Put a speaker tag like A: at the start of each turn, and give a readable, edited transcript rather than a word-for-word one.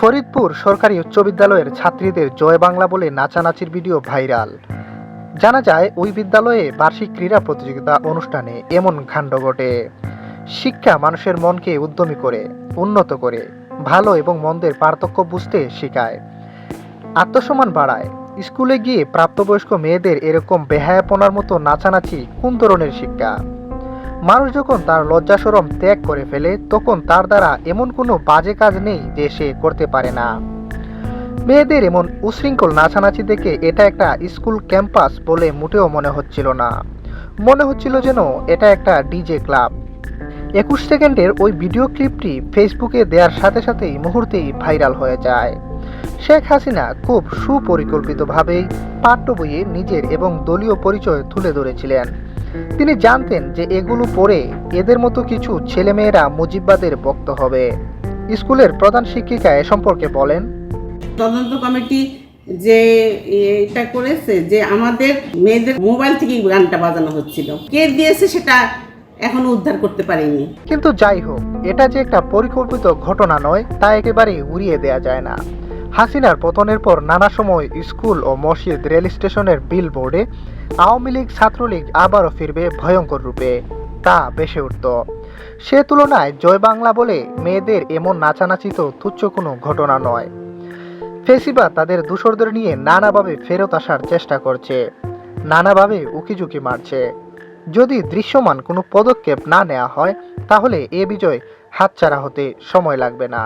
A: ফরিদপুর সরকারি উচ্চ বিদ্যালয়ের ছাত্রীদের জয় বাংলা বলে নাচানাচির ভিডিও ভাইরাল। জানা যায় ওই বিদ্যালয়ে বার্ষিক ক্রীড়া প্রতিযোগিতা অনুষ্ঠানে এমন কাণ্ড ঘটে। শিক্ষা মানুষের মনকে উদ্যমী করে, উন্নত করে, ভালো এবং মন্দের পার্থক্য বুঝতে শেখায়, আত্মসম্মান বাড়ায়। স্কুলে গিয়ে প্রাপ্তবয়স্ক মেয়েদের এরকম বেহায়াপনার মতো নাচানাচি কোন ধরনের শিক্ষা? মানুষ যখন তার লজ্জাশরম ত্যাগ করে ফেলে তখন তার দ্বারা এমন কোনো বাজে কাজ নেই যে সে করতে পারে না। মেয়েদের এমন উশৃঙ্খল নাচানাচি দেখে এটা একটা স্কুল ক্যাম্পাস বলে মোটেও মনে হচ্ছিল না। মনে হচ্ছিল যেন এটা একটা ডিজে ক্লাব। 21 সেকেন্ডের ওই ভিডিও ক্লিপটি ফেসবুকে দেওয়ার সাথে সাথেই মুহূর্তেই ভাইরাল হয়ে যায়। শেখ হাসিনা খুব সুপরিকল্পিতভাবেই পাঠ্য বইয়ে নিজের এবং দলীয় পরিচয় তুলে ধরেছিলেন। তিনি জানতেন যে এগুলো পড়ে এদের মতো কিছু ছেলেমেয়েরা মুজিববাদের ভক্ত হবে। স্কুলের প্রধান শিক্ষিকা এ সম্পর্কে বলেন,
B: তদন্ত কমিটি যে এটা করেছে যে আমাদের মেয়েদের মোবাইল থেকে গানটা বাজানো হচ্ছিল, কে দিয়েছে সেটা এখনো উদ্ধার করতে পারেনি।
A: কিন্তু যাই হোক, এটা যে একটা পরিকল্পিত ঘটনা নয় তা একেবারে উড়িয়ে দেয়া যায় না। হাসিনার পতনের পর নানা সময় স্কুল ও মসজিদ, রেল স্টেশনের বিলবোর্ডে আওয়ামী লীগ, ছাত্রলীগ আবারও ফিরবে ভয়ঙ্কর রূপে তা ভেসে উঠত। সে তুলনায় জয় বাংলা বলে মেয়েদের এমন নাচানাচি তো তুচ্ছ কোনো ঘটনা নয়। ফেসিবাদ তাদের দূষরদের নিয়ে নানাভাবে ফেরত আসার চেষ্টা করছে, নানাভাবে উকিঝুঁকি মারছে। যদি দৃশ্যমান কোনো পদক্ষেপ না নেওয়া হয় তাহলে এ বিজয় হাতছাড়া হতে সময় লাগবে না।